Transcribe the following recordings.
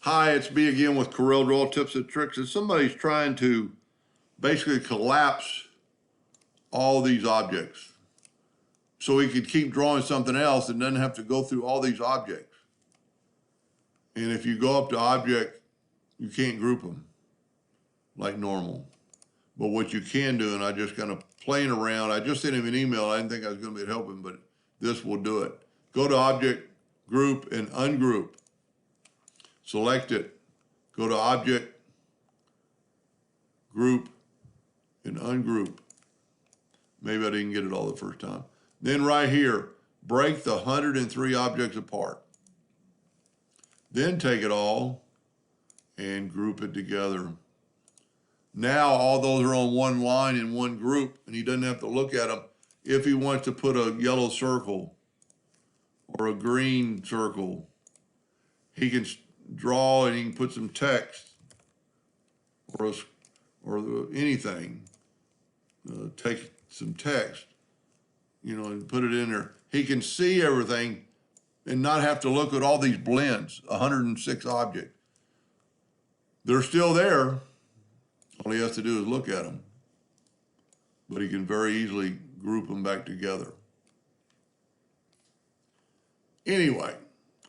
Hi, it's me again with Corel Draw Tips and Tricks. And somebody's trying to basically collapse all these objects so he could keep drawing something else and doesn't have to go through all these objects. And if you go up to object, you can't group them like normal. But what you can do, and I just kind of playing around, I just sent him an email. I didn't think I was going to be able to help him, but this will do it. Go to object, group, and ungroup. Select it. Go to object, group, and ungroup. Maybe I didn't get it all the first time. Then right here, break the 103 objects apart. Then take it all and group it together. Now all those are on one line in one group, and he doesn't have to look at them. If he wants to put a yellow circle or a green circle, he can draw and he can put some text or anything. Take some text, and put it in there. He can see everything and not have to look at all these blends, 106 objects. They're still there. All he has to do is look at them. But he can very easily group them back together. Anyway,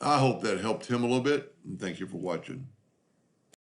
I hope that helped him a little bit, and thank you for watching.